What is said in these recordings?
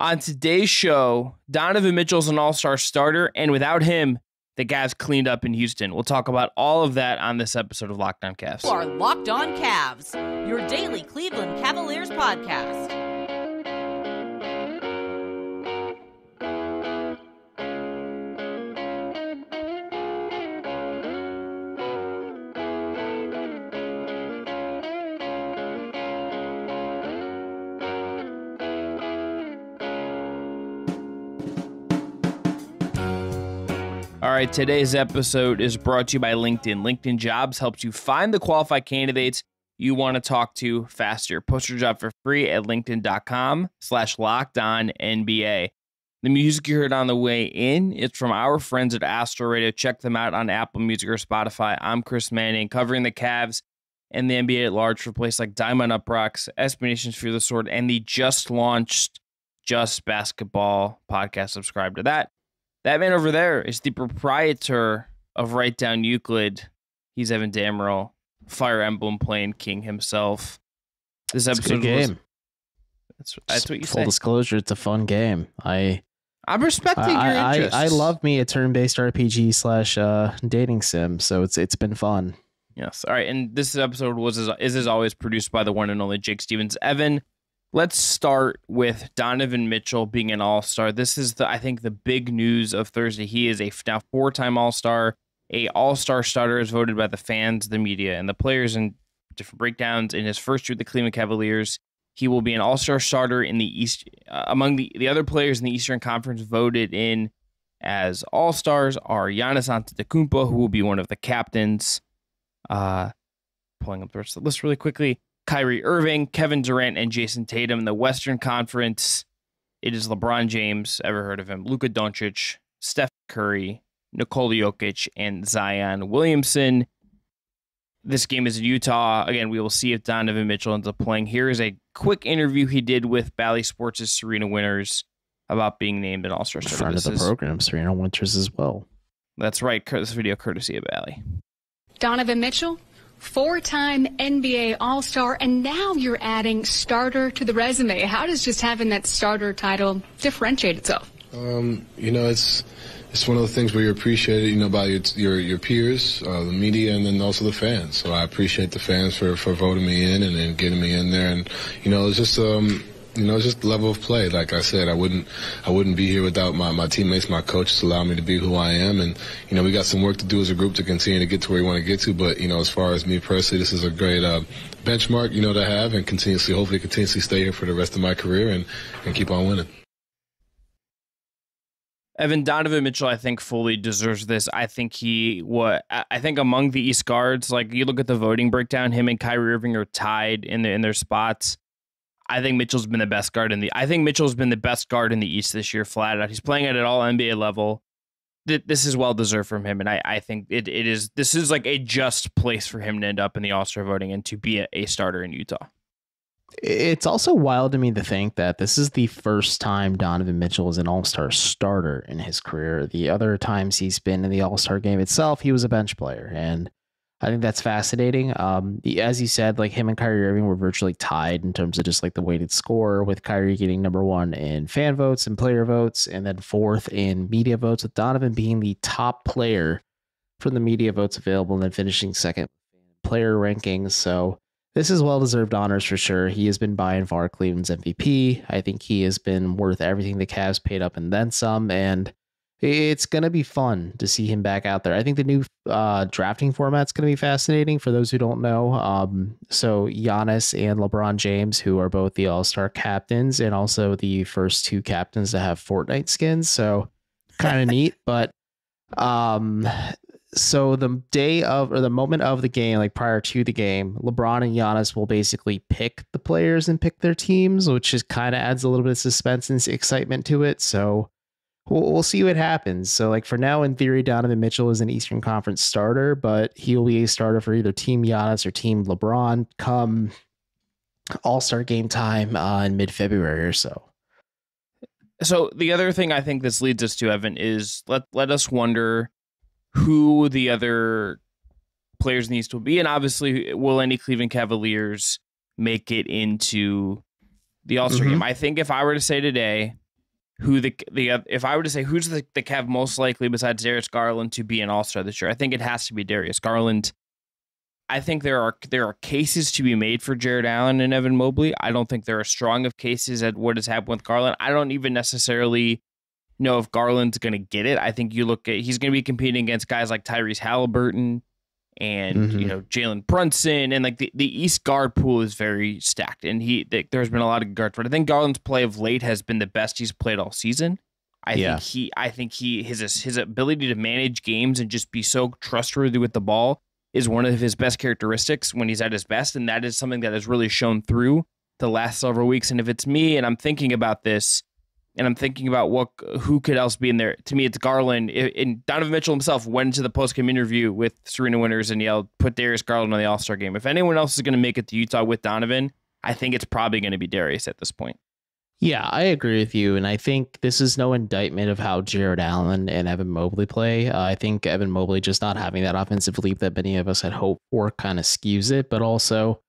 On today's show, Donovan Mitchell's an all-star starter, and without him, the Cavs cleaned up in Houston. We'll talk about all of that on this episode of Locked On Cavs. You are Locked On Cavs, your daily Cleveland Cavaliers podcast. All right, today's episode is brought to you by LinkedIn. LinkedIn Jobs helps you find the qualified candidates you want to talk to faster. Post your job for free at linkedin.com/LockedOnNBA. The music you heard on the way in, it's from our friends at AllStar Radio. Check them out on Apple Music or Spotify. I'm Chris Manning, covering the Cavs and the NBA at large for places like Diamond UPROXX, SB Nation's Fear the Sword, and the just launched Just Basketball podcast. Subscribe to that. That man over there is the proprietor of Down Euclid. He's Evan Dammarell, Fire Emblem playing king himself. This episode game. That's what you say. Full disclosure, it's a fun game. I'm respecting your interests. I love me a turn-based RPG / dating sim, so it's been fun. Yes. All right, and this episode is as always produced by the one and only Jake Stevens. Evan, let's start with Donovan Mitchell being an all-star. This is, I think, the big news of Thursday. He is a now four-time all-star. A all-star starter is voted by the fans, the media, and the players in different breakdowns. In his first year with the Cleveland Cavaliers, he will be an all-star starter in the East. Among the other players in the Eastern Conference voted in as all-stars are Giannis Antetokounmpo, who will be one of the captains. Pulling up the rest of the list really quickly. Kyrie Irving, Kevin Durant, and Jason Tatum. In the Western Conference, it is LeBron James, ever heard of him, Luka Doncic, Steph Curry, Nikola Jokic, and Zion Williamson. This game is in Utah. Again, we will see if Donovan Mitchell ends up playing. Here is a quick interview he did with Bally Sports' Serena Winters about being named an all-star starter. Friend of the program, Serena Winters as well. That's right. This video courtesy of Bally. Donovan Mitchell, four-time NBA All-Star, and now you're adding starter to the resume. How does just having that starter title differentiate itself? It's one of the things where you're appreciated, by your peers, the media, and then also the fans. So I appreciate the fans for voting me in and getting me in there. And it's just it's just the level of play. Like I said, I wouldn't be here without my teammates, my coaches allow me to be who I am. And, we got some work to do as a group to continue to get to where we want to get to. But, as far as me personally, this is a great benchmark, to have and hopefully continuously stay here for the rest of my career and keep on winning. Evan, Donovan Mitchell, I think, fully deserves this. I think among the East guards, like you look at the voting breakdown, him and Kyrie Irving are tied in their spots. I think Mitchell's been the best guard in the East this year, flat out. He's playing at an all NBA level. This is well deserved from him, and I think this is like a just place for him to end up in the All-Star voting and to be a starter in Utah. It's also wild to me to think that this is the first time Donovan Mitchell is an all-star starter in his career. The other times he's been in the all-star game itself, he was a bench player. And I think that's fascinating. As you said, like him and Kyrie Irving were virtually tied in terms of just like the weighted score, with Kyrie getting number one in fan votes and player votes, and then fourth in media votes, with Donovan being the top player from the media votes available and then finishing second player rankings. So this is well-deserved honors for sure. He has been by and far Cleveland's MVP. I think he has been worth everything the Cavs paid up and then some, and it's going to be fun to see him back out there. I think the new drafting format's going to be fascinating for those who don't know. So Giannis and LeBron James, who are both the All-Star captains and also the first two captains to have Fortnite skins. So kind of neat, but so the day of, or the moment of the game, like prior to the game, LeBron and Giannis will basically pick the players and pick their teams, which just kind of adds a little bit of suspense and excitement to it. So we'll see what happens. So like for now, in theory, Donovan Mitchell is an Eastern Conference starter, but he'll be a starter for either Team Giannis or Team LeBron come All-Star game time in mid-February or so. So the other thing I think this leads us to, Evan, is let us wonder who the other players in the East will be. And obviously, will any Cleveland Cavaliers make it into the All-Star game? I think if I were to say today, who if I were to say who's the Cav most likely besides Darius Garland to be an All-Star this year, I think it has to be Darius Garland. I think there are cases to be made for Jared Allen and Evan Mobley. I don't think there are strong of cases at what has happened with Garland. I don't even necessarily know if Garland's going to get it. I think he's going to be competing against guys like Tyrese Halliburton and Jalen Brunson, and like the East guard pool is very stacked, and there's been a lot of guards, but I think Garland's play of late has been the best he's played all season. I think his ability to manage games and just be so trustworthy with the ball is one of his best characteristics when he's at his best, and that is something that has really shown through the last several weeks. And if it's me and I'm thinking about this, and I'm thinking about who could else be in there, to me it's Garland. And Donovan Mitchell himself went to the post-game interview with Serena Winters and yelled, "Put Darius Garland on the All-Star game." If anyone else is going to make it to Utah with Donovan, I think it's probably going to be Darius at this point. Yeah, I agree with you. And I think this is no indictment of how Jared Allen and Evan Mobley play. I think Evan Mobley just not having that offensive leap that many of us had hoped for kind of skews it. But also,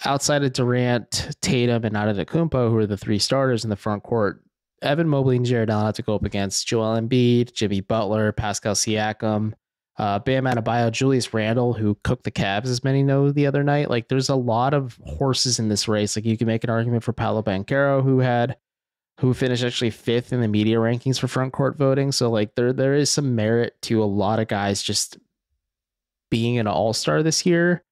outside of Durant, Tatum, and Antetokounmpo, who are the three starters in the front court, Evan Mobley and Jared Allen have to go up against Joel Embiid, Jimmy Butler, Pascal Siakam, Bam Adebayo, Julius Randle, who cooked the Cavs, as many know, the other night. Like, there's a lot of horses in this race. Like, you can make an argument for Paolo Banchero, who finished actually 5th in the media rankings for front court voting. So, like, there is some merit to a lot of guys just being an all-star this year.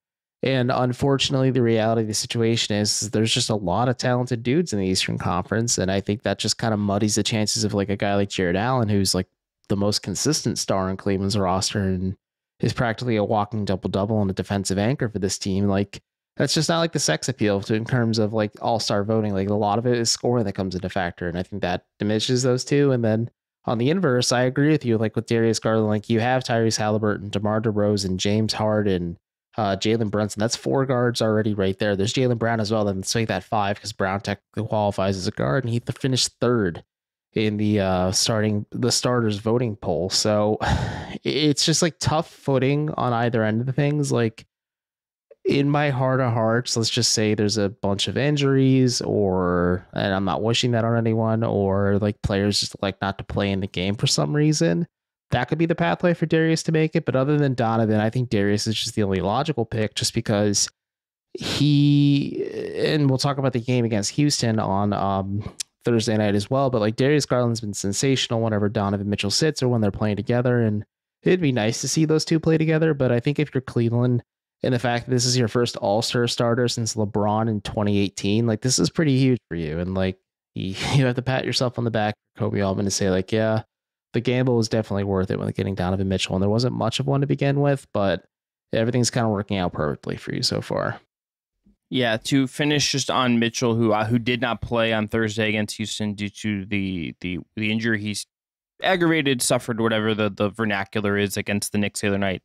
And unfortunately, the reality of the situation is there's just a lot of talented dudes in the Eastern Conference. And I think that just kind of muddies the chances of like a guy like Jared Allen, who's like the most consistent star in Cleveland's roster and is practically a walking double-double and a defensive anchor for this team. Like, that's just not like the sex appeal in terms of like all-star voting. Like, a lot of it is scoring that comes into factor. And I think that diminishes those two. And then on the inverse, I agree with you. Like with Darius Garland, like you have Tyrese Halliburton, DeMar DeRozan, James Harden, Jalen Brunson. That's 4 guards already right there. There's Jaylen Brown as well. Then let's make that 5 because Brown technically qualifies as a guard, and he finished 3rd in the starters voting poll. So it's just like tough footing on either end of the things. Like, in my heart of hearts, let's just say there's a bunch of injuries, and I'm not wishing that on anyone, or like players just like not to play in the game for some reason. That could be the pathway for Darius to make it. But other than Donovan, I think Darius is just the only logical pick, just because and we'll talk about the game against Houston on Thursday night as well. But like, Darius Garland's been sensational whenever Donovan Mitchell sits or when they're playing together. And it'd be nice to see those two play together. But I think if you're Cleveland, and the fact that this is your first All-Star starter since LeBron in 2018, like, this is pretty huge for you. And like, you have to pat yourself on the back, Kobe Altman, to say like, yeah, the gamble was definitely worth it with getting Donovan Mitchell. And there wasn't much of one to begin with, but everything's kind of working out perfectly for you so far. Yeah, to finish just on Mitchell, who did not play on Thursday against Houston due to the injury he's aggravated, suffered, whatever the vernacular is, against the Knicks the other night.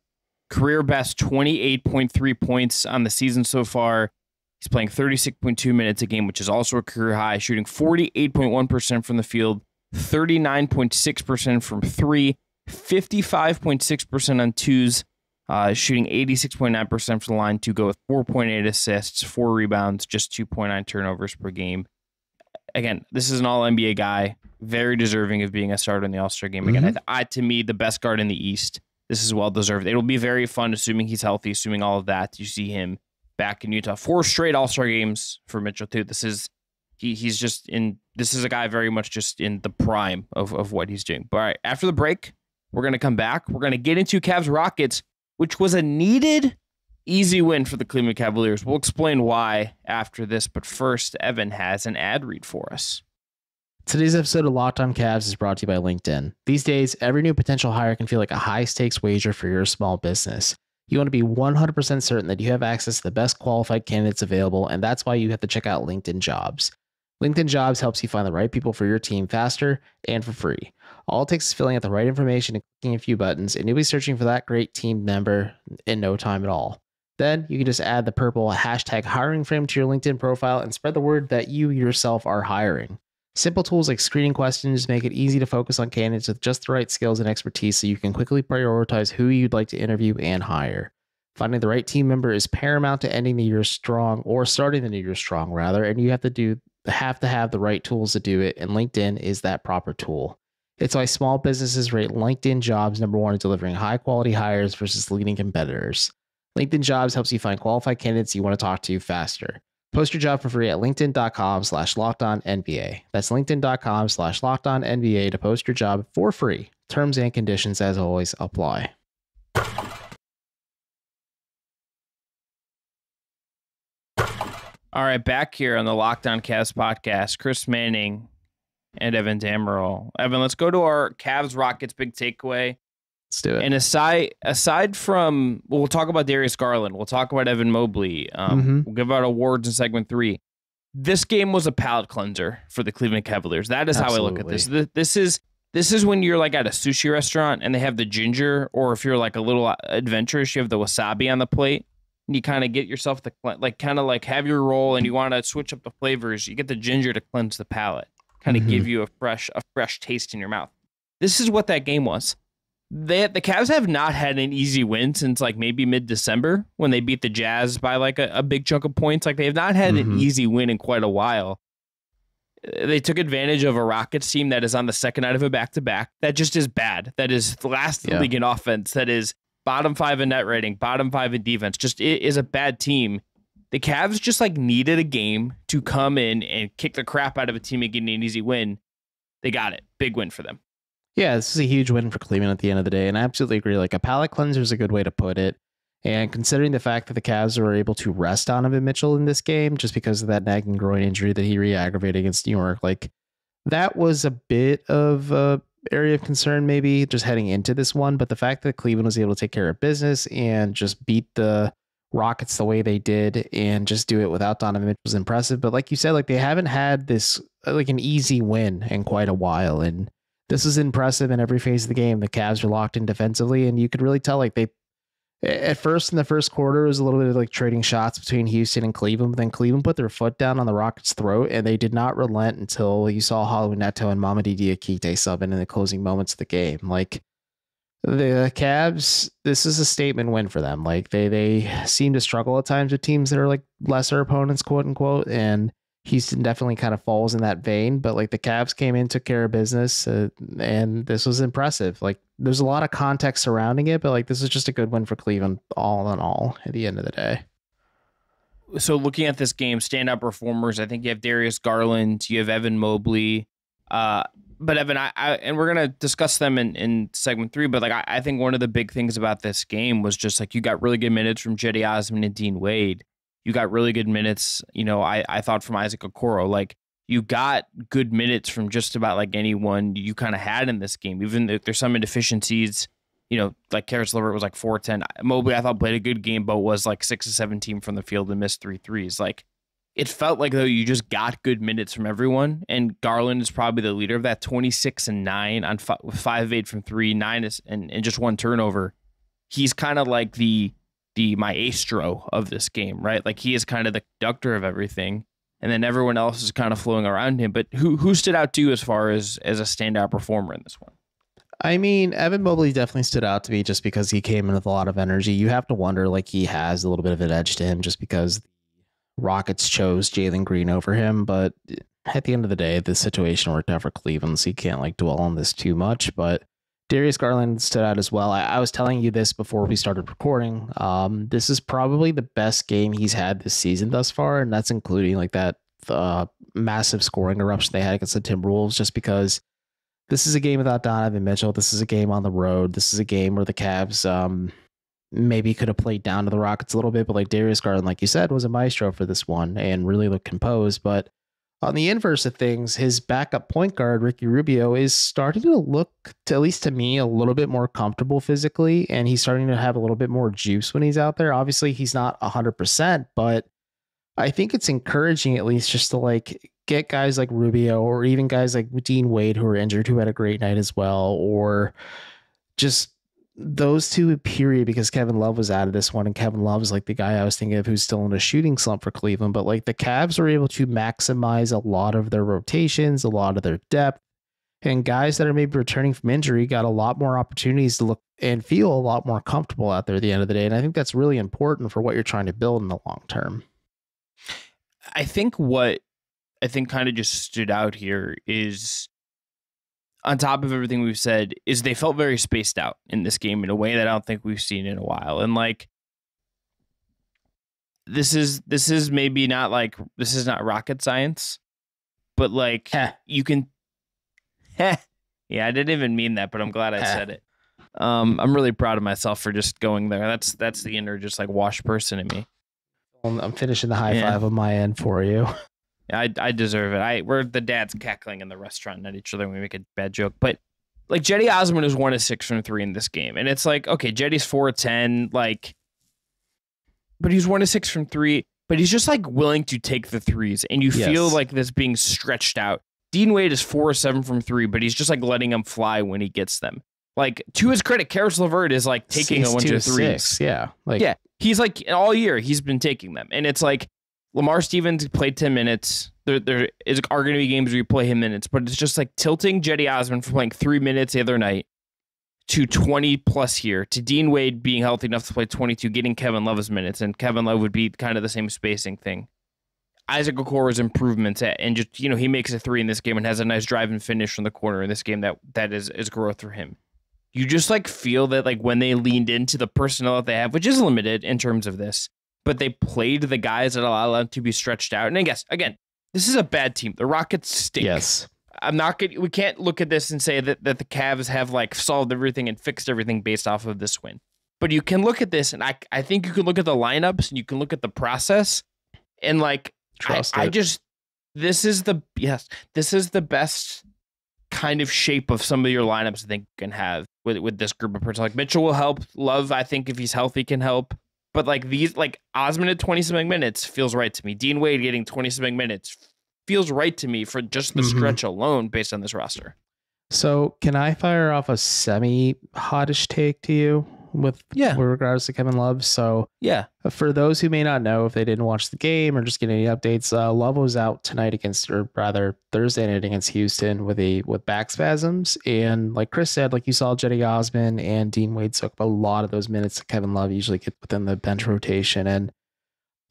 Career best 28.3 points on the season so far. He's playing 36.2 minutes a game, which is also a career high, shooting 48.1% from the field, 39.6% from 3, 55.6% on 2s, shooting 86.9% from the line to go with 4.8 assists, 4 rebounds, just 2.9 turnovers per game. Again, this is an all-NBA guy, very deserving of being a starter in the All-Star game. Again, to me, the best guard in the East. This is well-deserved. It'll be very fun, assuming he's healthy, assuming all of that. You see him back in Utah. 4 straight All-Star games for Mitchell, too. This is a guy very much just in the prime of what he's doing. But all right, after the break, we're going to come back. We're going to get into Cavs Rockets, which was a needed, easy win for the Cleveland Cavaliers. We'll explain why after this. But first, Evan has an ad read for us. Today's episode of Locked On Cavs is brought to you by LinkedIn. These days, every new potential hire can feel like a high-stakes wager for your small business. You want to be 100% certain that you have access to the best qualified candidates available, and that's why you have to check out LinkedIn Jobs. LinkedIn Jobs helps you find the right people for your team faster and for free. All it takes is filling out the right information and clicking a few buttons, and you'll be searching for that great team member in no time at all. Then you can just add the purple hashtag hiring frame to your LinkedIn profile and spread the word that you yourself are hiring. Simple tools like screening questions make it easy to focus on candidates with just the right skills and expertise, so you can quickly prioritize who you'd like to interview and hire. Finding the right team member is paramount to ending the year strong, or starting the new year strong, rather, and you have to do have to have the right tools to do it, and LinkedIn is that proper tool. It's why small businesses rate LinkedIn Jobs #1 in delivering high-quality hires versus leading competitors. LinkedIn Jobs helps you find qualified candidates you want to talk to faster. Post your job for free at linkedin.com/LockedOnNBA. That's linkedin.com/LockedOnNBA to post your job for free. Terms and conditions, as always, apply. All right, back here on the Locked On Cavs podcast, Chris Manning and Evan Dammarell. Evan, let's go to our Cavs Rockets big takeaway. Let's do it. And aside from, we'll talk about Darius Garland. We'll talk about Evan Mobley. We'll give out awards in segment 3. This game was a palate cleanser for the Cleveland Cavaliers. That is how I look at this. This is when you're like at a sushi restaurant and they have the ginger, or if you're like a little adventurous, you have the wasabi on the plate. And you kind of get yourself the have your roll and you want to switch up the flavors. You get the ginger to cleanse the palate, kind of give you a fresh taste in your mouth. This is what that game was. The Cavs have not had an easy win since like maybe mid-December when they beat the Jazz by like a big chunk of points. Like they have not had an easy win in quite a while. They took advantage of a Rockets team that is on the second night of a back-to-back. That just is bad. That is last in the league in offense. That is bottom 5 in net rating, bottom 5 in defense. Just it is a bad team. The Cavs just like needed a game to come in and kick the crap out of a team and get an easy win. They got it. Big win for them. Yeah, this is a huge win for Cleveland at the end of the day, and I absolutely agree. Like a palate cleanser is a good way to put it. And considering the fact that the Cavs were able to rest Donovan Mitchell in this game just because of that nagging groin injury that he re-aggravated against New York, like that was a bit of a area of concern maybe just heading into this one. But the fact that Cleveland was able to take care of business and just beat the Rockets the way they did and just do it without Donovan Mitchell was impressive. But like you said, like they haven't had this like an easy win in quite a while, and this is impressive in every phase of the game. The Cavs are locked in defensively, and you could really tell like they, at first in the first quarter, it was a little bit of like trading shots between Houston and Cleveland, but then Cleveland put their foot down on the Rockets' throat, and they did not relent until you saw Halu Neto and Mamadi Diakite sub in the closing moments of the game. Like the Cavs, this is a statement win for them. Like they seem to struggle at times with teams that are like lesser opponents, quote unquote, and Houston definitely kind of falls in that vein, but like the Cavs came in, took care of business, and this was impressive. Like there's a lot of context surrounding it, but like this is just a good win for Cleveland all in all at the end of the day. So looking at this game, standout performers, I think you have Darius Garland, you have Evan Mobley, but Evan, I and we're gonna discuss them in segment 3. But like I think one of the big things about this game was just like you got really good minutes from Cedi Osman and Dean Wade. You got really good minutes, I thought from Isaac Okoro. Like you got good minutes from just about like anyone you kind of had in this game. Even if there's some inefficiencies, like Karis LeVert was like 4-10. Mobley I thought played a good game, but was like 6-17 from the field and missed 3 threes. Like it felt like though you just got good minutes from everyone, and Garland is probably the leader of that. 26-9 on 5 of 8 from 3, 9 and just 1 turnover. He's kind of like the maestro of this game, right? Like he is kind of the conductor of everything, and then everyone else is kind of flowing around him. But who stood out to you as far as a standout performer in this one? I mean, Evan Mobley definitely stood out to me just because he came in with a lot of energy. You have to wonder, like he has a little bit of an edge to him just because the Rockets chose Jalen Green over him. But at the end of the day, the situation worked out for Cleveland, so you can't like dwell on this too much. But Darius Garland stood out as well. I was telling you this before we started recording. This is probably the best game he's had this season thus far, and that's including like that massive scoring eruption they had against the Timberwolves, just because this is a game without Donovan Mitchell. This is a game on the road. This is a game where the Cavs maybe could have played down to the Rockets a little bit, but like Darius Garland, like you said, was a maestro for this one and really looked composed. But on the inverse of things, his backup point guard, Ricky Rubio, is starting to look, at least to me, a little bit more comfortable physically, and he's starting to have a little bit more juice when he's out there. Obviously, he's not 100%, but I think it's encouraging at least just to like get guys like Rubio or even guys like Dean Wade who are injured who had a great night as well, or just those two period, because Kevin Love was out of this one, and Kevin Love is like the guy I was thinking of who's still in a shooting slump for Cleveland. But like the Cavs were able to maximize a lot of their rotations, a lot of their depth, and guys that are maybe returning from injury got a lot more opportunities to look and feel a lot more comfortable out there at the end of the day. And I think that's really important for what you're trying to build in the long term. I think what I think kind of just stood out here is, on top of everything we've said, is they felt very spaced out in this game in a way that I don't think we've seen in a while. And like, this is maybe not like, this is not rocket science, but like you can, yeah, I didn't even mean that, but I'm glad I said it. I'm really proud of myself for just going there. That's the inner, just like wash person in me. I'm finishing the high five on my end for you. I deserve it. We're the dads cackling in the restaurant at each other when we make a bad joke. But like Jetty Osman is 1 of 6 from 3 in this game. And it's like, okay, Jetty's 4 of 10, like, but he's 1 of 6 from 3, but he's just like willing to take the threes. And you feel like this being stretched out. Dean Wade is 4 of 7 from 3, but he's just like letting them fly when he gets them. Like, to his credit, Karis LeVert is like taking a bunch of threes. 6, yeah. Like, yeah. He's like, all year he's been taking them. And it's like, Lamar Stevens played 10 minutes. There are going to be games where you play him minutes, but it's just like tilting Jetty Osman from playing 3 minutes the other night to 20 plus here, to Dean Wade being healthy enough to play 22, getting Kevin Love his minutes, and Kevin Love would be kind of the same spacing thing. Isaac Okoro's improvements, and just, he makes a 3 in this game and has a nice drive and finish from the corner in this game that is growth for him. You just like feel that like when they leaned into the personnel that they have, which is limited in terms of this, but they played the guys that allow them to be stretched out. And I guess, again, this is a bad team. The Rockets stink. Yes. We can't look at this and say that the Cavs have like solved everything and fixed everything based off of this win. But you can look at this, and I think you can look at the lineups and you can look at the process, and like, this is the best kind of shape of some of your lineups I think you can have with this group of persons. Like Mitchell will help. Love, I think if he's healthy, can help. But like these, like Osman at 20-something minutes feels right to me. Dean Wade getting 20-something minutes feels right to me for just the stretch alone based on this roster. So can I fire off a semi-hottish take to you with regards to Kevin Love? So for those who may not know, if they didn't watch the game or just get any updates, Love was out tonight Thursday night against Houston with back spasms. And like Chris said, like you saw Jetty Osman and Dean Wade soak up a lot of those minutes that Kevin Love usually gets within the bench rotation. And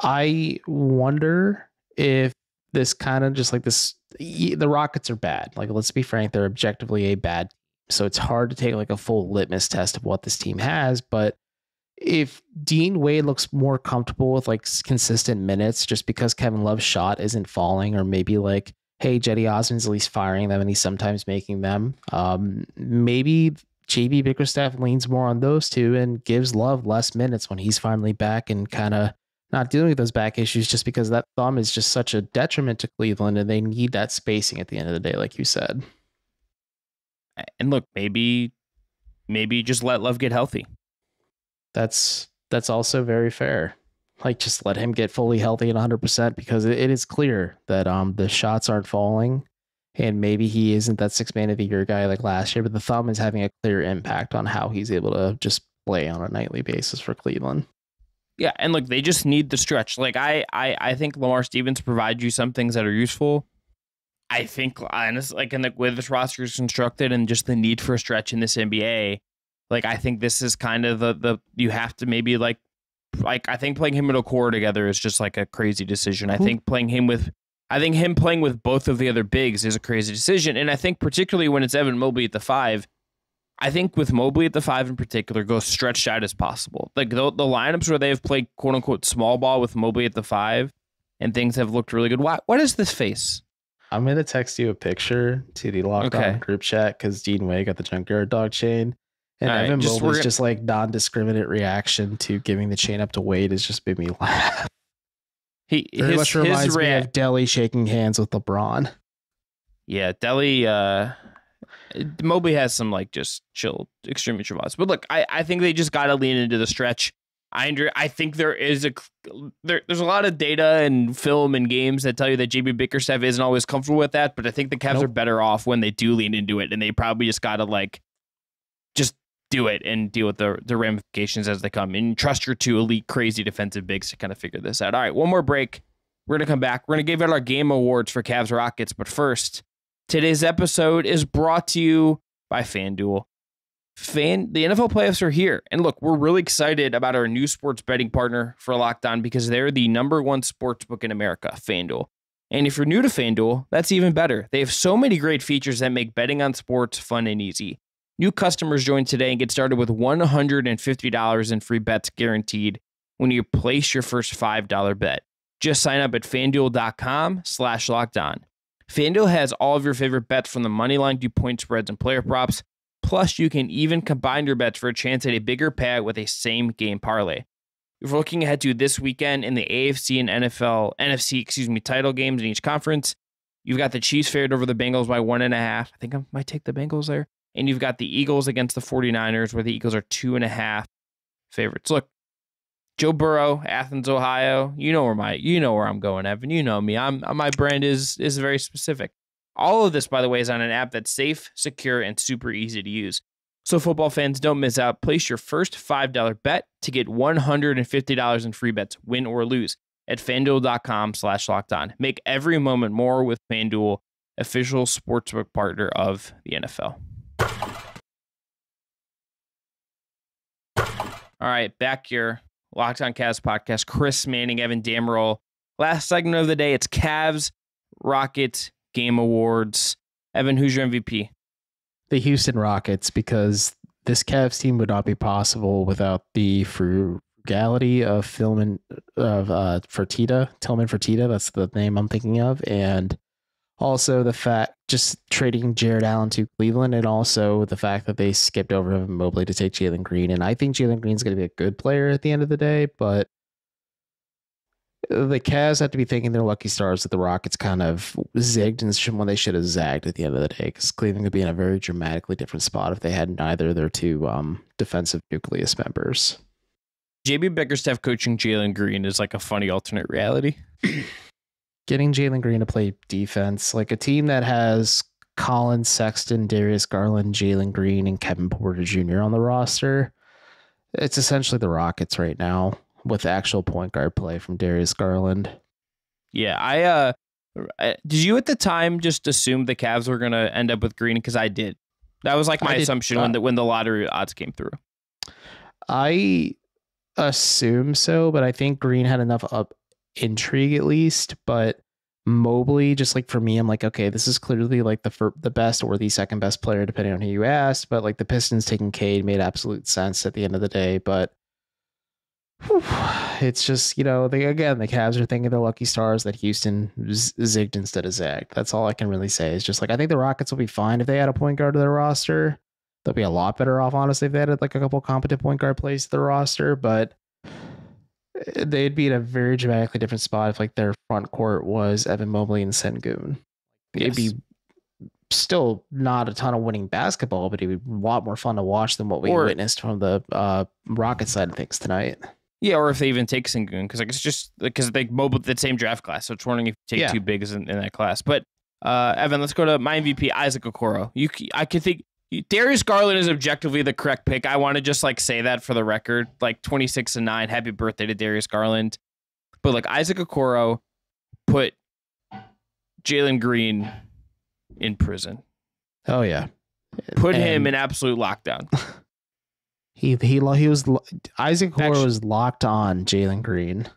I wonder if this kind of just like this, the Rockets are bad. Like, let's be frank, they're objectively a bad team. So it's hard to take like a full litmus test of what this team has. But if Dean Wade looks more comfortable with like consistent minutes, just because Kevin Love's shot isn't falling, or maybe like, hey, Jetty Osman's at least firing them and he's sometimes making them. Maybe JB Bickerstaff leans more on those two and gives Love less minutes when he's finally back and kind of not dealing with those back issues, just because that thumb is just such a detriment to Cleveland and they need that spacing at the end of the day, like you said. And look, maybe just let Love get healthy. That's also very fair. Like, just let him get fully healthy and 100%, because it is clear that the shots aren't falling, and maybe he isn't that 6 man of the year guy like last year, but the thumb is having a clear impact on how he's able to just play on a nightly basis for Cleveland. Yeah, and look, they just need the stretch. Like I think Lamar Stevens provides you some things that are useful. I think, honestly, like in the way this roster is constructed and just the need for a stretch in this NBA, like I think this is kind of the you have to maybe like I think playing him and Okoro together is just like a crazy decision. I think him playing with both of the other bigs is a crazy decision, and I think particularly when it's Evan Mobley at the 5. I think with Mobley at the 5 in particular, go stretched out as possible. Like the lineups where they have played quote unquote small ball with Mobley at the 5 and things have looked really good. What is this face? I'm going to text you a picture to the LOCKEDON group chat because Dean Wade got the junkyard dog chain. And Evan Mobley's just like non-discriminate reaction to giving the chain up to Wade has just made me laugh. He much reminds me of Delly shaking hands with LeBron. Yeah, Delly... Mobley has some like just chill, extremely chill vibes. But look, I think they just got to lean into the stretch. I think there's a lot of data and film and games that tell you that JB Bickerstaff isn't always comfortable with that. But I think the Cavs are better off when they do lean into it, and they probably just got to like just do it and deal with the ramifications as they come, and trust your 2 elite, crazy defensive bigs to kind of figure this out. All right, one more break. We're gonna come back. We're gonna give out our game awards for Cavs Rockets, but first. Today's episode is brought to you by FanDuel. The NFL playoffs are here. And look, we're really excited about our new sports betting partner for Locked On because they're the #1 sports book in America, FanDuel. And if you're new to FanDuel, that's even better. They have so many great features that make betting on sports fun and easy. New customers join today and get started with $150 in free bets guaranteed when you place your first $5 bet. Just sign up at FanDuel.com/lockedon. FanDuel has all of your favorite bets from the moneyline to point spreads and player props. Plus, you can even combine your bets for a chance at a bigger payout with a same-game parlay. If we're looking ahead to this weekend in the AFC and NFC title games in each conference, you've got the Chiefs favored over the Bengals by 1.5. I think I might take the Bengals there. And you've got the Eagles against the 49ers, where the Eagles are 2.5 favorites. Look, Joe Burrow, Athens, Ohio. You know where I'm going, Evan. You know me. My brand is very specific. All of this, by the way, is on an app that's safe, secure, and super easy to use. So football fans, don't miss out. Place your first $5 bet to get $150 in free bets, win or lose, at FanDuel.com/lockedon. Make every moment more with FanDuel, official sportsbook partner of the NFL. All right, back here. Locked On Cavs podcast. Chris Manning, Evan Dammarell. Last segment of the day, it's Cavs Rockets Game Awards. Evan, who's your MVP? The Houston Rockets, because this Cavs team would not be possible without the frugality of Tillman Fertitta. That's the name I'm thinking of. And also the fact just trading Jared Allen to Cleveland, and also the fact that they skipped over Evan Mobley to take Jalen Green. And I think Jalen Green's going to be a good player at the end of the day, but the Cavs have to be thanking their lucky stars that the Rockets kind of zigged when they should have zagged at the end of the day, because Cleveland could be in a very dramatically different spot if they had neither of their two defensive nucleus members. JB Bickerstaff coaching Jalen Green is like a funny alternate reality. Getting Jalen Green to play defense, like a team that has Colin Sexton, Darius Garland, Jalen Green, and Kevin Porter Jr. on the roster, it's essentially the Rockets right now, with actual point guard play from Darius Garland. Yeah, did you at the time just assume the Cavs were going to end up with Green? Because I did. That was like my assumption when the lottery odds came through. I assume so, but I think Green had enough intrigue at least. But Mobley, just like for me, I'm like, okay, this is clearly like the best or the second best player, depending on who you asked. But like the Pistons taking Cade made absolute sense at the end of the day. But it's just, the Cavs are thinking they're lucky stars that Houston zigged instead of zagged. That's all I can really say. It's just like, I think the Rockets will be fine if they add a point guard to their roster. They'll be a lot better off, honestly, if they added like a couple competent point guard plays to the roster, but they'd be in a very dramatically different spot if like their front court was Evan Mobley and Sengun. It'd be still not a ton of winning basketball, but it'd be a lot more fun to watch than what we witnessed from the Rocket side of things tonight. Yeah, or if they even take Sengun, because like it's just because they Mobley the same draft class, so it's wondering if you take two bigs in that class. But Evan, let's go to my MVP, Isaac Okoro. I could think Darius Garland is objectively the correct pick. I want to just like say that for the record, like 26-9. Happy birthday to Darius Garland. But like Isaac Okoro put Jalen Green in prison. Oh yeah, put him in absolute lockdown. He was Isaac Okoro was locked on Jalen Green.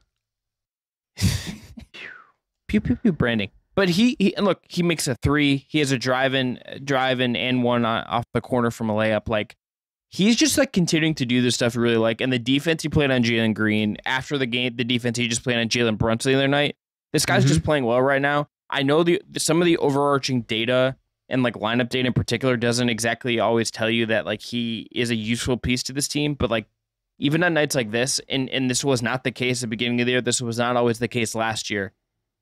Pew pew pew branding. But he makes a three. He has a drive in and one off the corner from a layup. Like he's just like continuing to do this stuff we really like. And the defense he played on Jalen Green after the game, the defense he just played on Jalen Brunson the other night. This guy's just playing well right now. I know some of the overarching data and like lineup data in particular doesn't exactly always tell you that like he is a useful piece to this team, but like even on nights like this, and this was not the case at the beginning of the year, this was not always the case last year.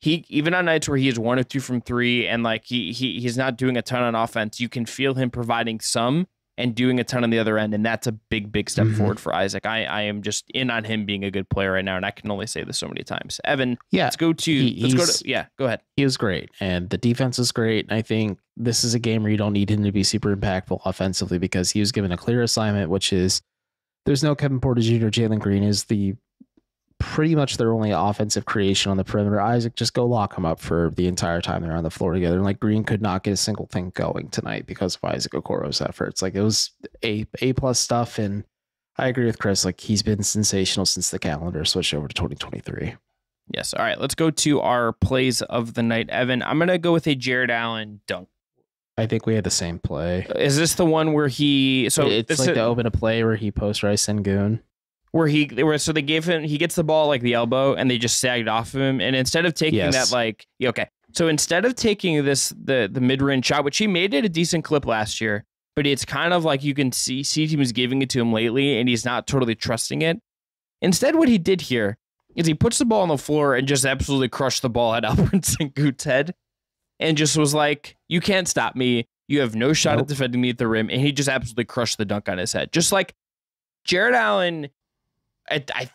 He even on nights where he is 1 of 2 from 3 and like he's not doing a ton on offense, you can feel him providing some and doing a ton on the other end, and that's a big step forward for Isaac. I am just in on him being a good player right now, and I can only say this so many times. Evan, go ahead. He was great, and the defense is great. I think this is a game where you don't need him to be super impactful offensively because he was given a clear assignment, which is there's no Kevin Porter Jr. Jalen Green is pretty much their only offensive creation on the perimeter. Isaac, just go lock him up for the entire time they're on the floor together. And like Green could not get a single thing going tonight because of Isaac Okoro's efforts. Like it was A+ stuff. And I agree with Chris. Like he's been sensational since the calendar switched over to 2023. Yes. All right. Let's go to our plays of the night. Evan, I'm going to go with a Jared Allen dunk. I think we had the same play. Is this the one where he... So it's like the open a play where he post Rice Sengun. So they gave him... He gets the ball like the elbow and they just sagged off of him. And instead of taking that like... Okay. So instead of taking the mid-range shot, which he made it a decent clip last year, but it's kind of like you can see teams giving it to him lately and he's not totally trusting it. Instead, what he did here is he puts the ball on the floor and just absolutely crushed the ball at Alperen Sengun's head and just was like, you can't stop me. You have no shot at defending me at the rim. And he just absolutely crushed the dunk on his head. Just like Jared Allen,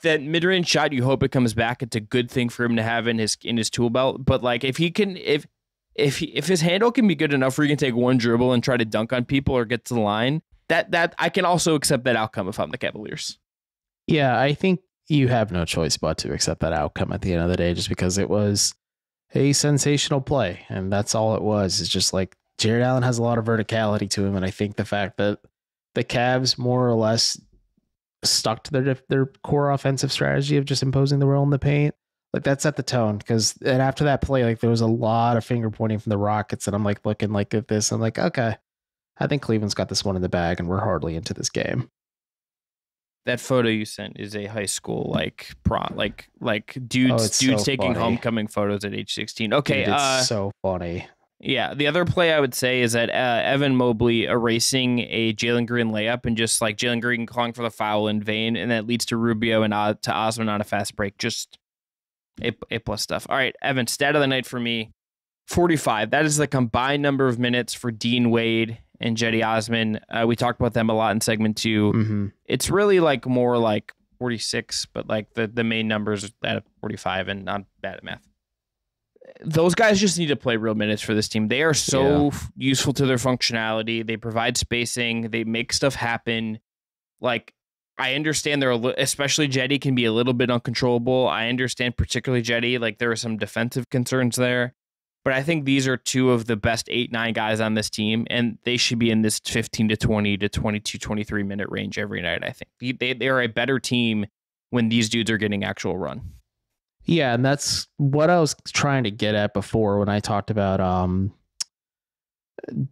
that mid-range shot, you hope it comes back. It's a good thing for him to have in his tool belt. But like if he can, if his handle can be good enough where he can take one dribble and try to dunk on people or get to the line, that I can also accept that outcome if I'm the Cavaliers. Yeah, I think you have no choice but to accept that outcome at the end of the day, just because it was a sensational play. And that's all it was. It's just like Jared Allen has a lot of verticality to him. And I think the fact that the Cavs more or less stuck to their core offensive strategy of just imposing the will in the paint, like that set the tone. Because and after that play, like there was a lot of finger pointing from the Rockets. And I'm like looking like at this. I'm like, okay, I think Cleveland's got this one in the bag and we're hardly into this game. That photo you sent is a high school dudes taking homecoming photos at age 16. Okay, dude, it's so funny. Yeah, the other play I would say is that Evan Mobley erasing a Jalen Green layup and just like Jalen Green calling for the foul in vain, and that leads to Rubio and to Osman on a fast break. Just A+ stuff. All right, Evan, stat of the night for me, 45. That is the combined number of minutes for Dean Wade and Cedi Osman. We talked about them a lot in segment 2. Mm-hmm. It's really like more like 46, but like the main numbers at 45 and not bad at math. Those guys just need to play real minutes for this team. They are so useful to their functionality. They provide spacing. They make stuff happen. Like, I understand especially Cedi can be a little bit uncontrollable. I understand particularly Cedi. Like, there are some defensive concerns there. But I think these are two of the best 8-9 guys on this team, and they should be in this 15 to 20 to 22, 23 minute range every night, I think. They are a better team when these dudes are getting actual run. Yeah, and that's what I was trying to get at before when I talked about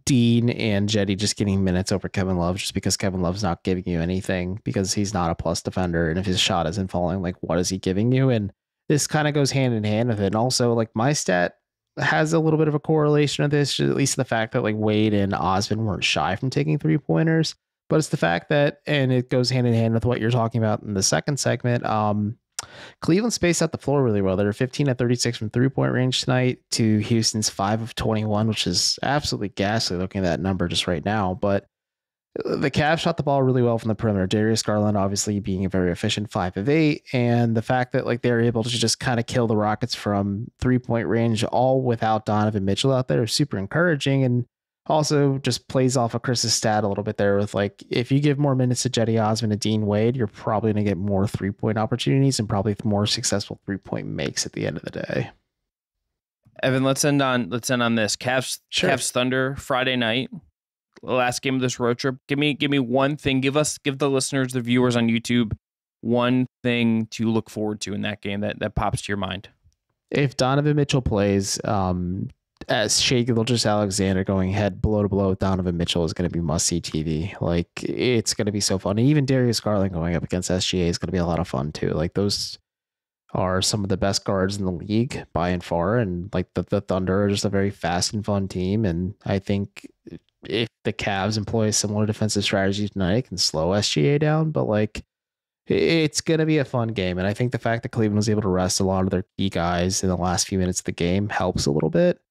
Dean and Cedi just getting minutes over Kevin Love, just because Kevin Love's not giving you anything because he's not a plus defender, and if his shot isn't falling, like what is he giving you? And this kind of goes hand in hand with it. And also, like my stat has a little bit of a correlation of this, at least the fact that like Wade and Osman weren't shy from taking 3-pointers, but it's the fact that, and it goes hand in hand with what you're talking about in the second segment. Cleveland spaced out the floor really well. They were 15 of 36 from 3-point range tonight to Houston's 5 of 21, which is absolutely ghastly looking at that number just right now. But the Cavs shot the ball really well from the perimeter. Darius Garland obviously being a very efficient 5 of 8, and the fact that like they're able to just kind of kill the Rockets from 3-point range, all without Donovan Mitchell out there, is super encouraging. And also just plays off of Chris's stat a little bit there with like, if you give more minutes to Cedi Osman and Dean Wade, you're probably going to get more 3-point opportunities and probably more successful 3-point makes at the end of the day. Evan, let's end on this. Cavs Thunder Friday night, last game of this road trip. Give me one thing. Give the listeners, the viewers on YouTube, one thing to look forward to in that game that pops to your mind. If Donovan Mitchell plays, as Shai Gilgeous-Alexander going head blow to blow with Donovan Mitchell is going to be must-see TV. Like, it's going to be so fun. And even Darius Garland going up against SGA is going to be a lot of fun, too. Like, those are some of the best guards in the league by and far. And, like, the Thunder are just a very fast and fun team. And I think if the Cavs employ a similar defensive strategy tonight, it can slow SGA down. But, like, it's going to be a fun game. And I think the fact that Cleveland was able to rest a lot of their key guys in the last few minutes of the game helps a little bit.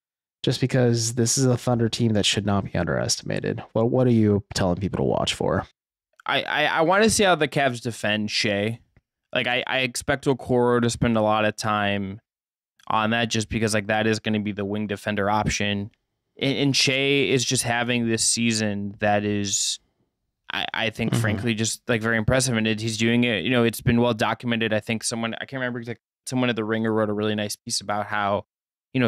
Just because this is a Thunder team that should not be underestimated. Well, what are you telling people to watch for? I want to see how the Cavs defend Shai. Like, I expect Okoro to spend a lot of time on that just because, like, that is going to be the wing defender option. And Shai is just having this season that is, I think, frankly, just, like, very impressive. And he's doing it, it's been well documented. I think I can't remember, like, someone at The Ringer wrote a really nice piece about how,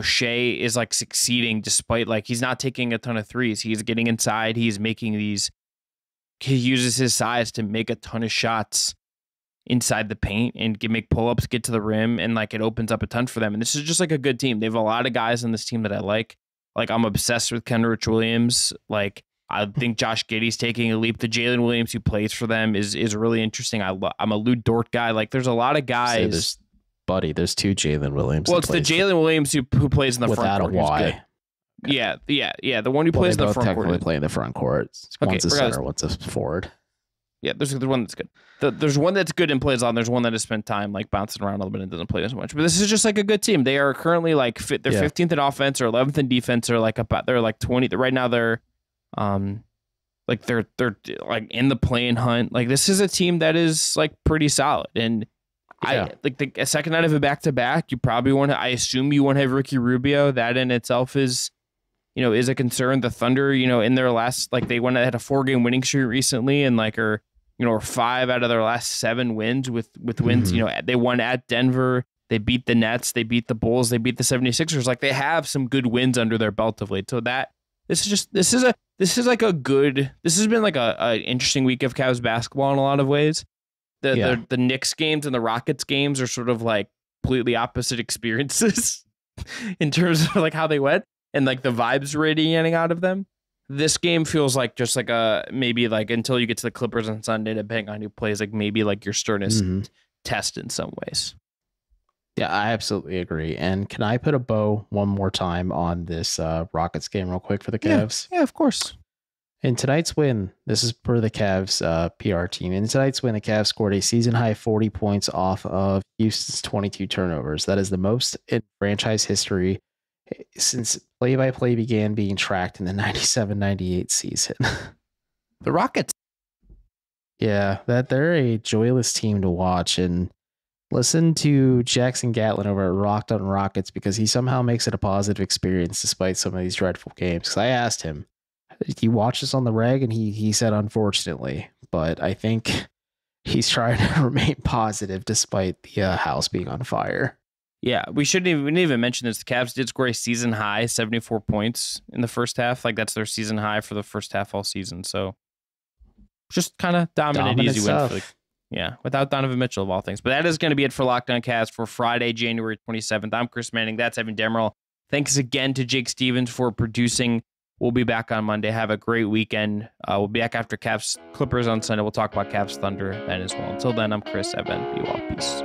Shai is like succeeding despite like he's not taking a ton of threes. He's getting inside. He's making he uses his size to make a ton of shots. inside the paint and make pull-ups, get to the rim, and like it opens up a ton for them. And this is just like a good team. They have a lot of guys on this team that I like. Like I'm obsessed with Kenrich Williams. Like I think Josh Giddey's taking a leap. The Jalen Williams who plays for them is really interesting. I'm a Lou Dort guy. Like there's a lot of guys. There's two Jalen Williams. Well, it's the Jalen Williams who plays in the front court. Without a Y. Yeah. The one who plays in the front court. Technically play in the front court. One's a center, one's a forward. Yeah, there's the one that's good. There's one that's good and plays on. There's one that has spent time like bouncing around a little bit and doesn't play as much. But this is just like a good team. They are currently like they're 15th in offense or 11th in defense or like about they're like 20. Right now they're like they're like in the play-in hunt. Like this is a team that is like pretty solid. And I like a second night of a back-to-back. You probably want to. I assume you want to have Ricky Rubio. That in itself is a concern. The Thunder, in their last they had a 4-game winning streak recently and are 5 out of their last 7 wins with wins. They won at Denver. They beat the Nets. They beat the Bulls. They beat the 76ers. Like they have some good wins under their belt of late. So this has been like a interesting week of Cavs basketball in a lot of ways. The Knicks games and the Rockets games are sort of like completely opposite experiences in terms of like how they went and like the vibes radiating out of them. This game feels like just like maybe like until you get to the Clippers on Sunday, depending on who plays, like maybe like your sternest test in some ways. Yeah, I absolutely agree. And can I put a bow one more time on this Rockets game real quick for the Cavs? Yeah, of course. In tonight's win, this is per the Cavs PR team. In tonight's win, the Cavs scored a season-high 40 points off of Houston's 22 turnovers. That is the most in franchise history since play-by-play began being tracked in the 97-98 season. The Rockets. Yeah, they're a joyless team to watch. And listen to Jackson Gatlin over at LOCKEDON Rockets because he somehow makes it a positive experience despite some of these dreadful games. Because I asked him, he watched this on the reg and he said unfortunately, but I think he's trying to remain positive despite the house being on fire. Yeah, we didn't even mention this. The Cavs did score a season high 74 points in the first half. Like that's their season high for the first half all season. So just kind of dominant easy stuff. win for without Donovan Mitchell of all things. But that is going to be it for Locked On Cavs for Friday, January 27th. I'm Chris Manning. That's Evan Dammarell. Thanks again to Jake Stevens for producing. We'll be back on Monday. Have a great weekend. We'll be back after Cavs Clippers on Sunday. We'll talk about Cavs Thunder then as well. Until then, I'm Chris. Evan. Be well. Peace.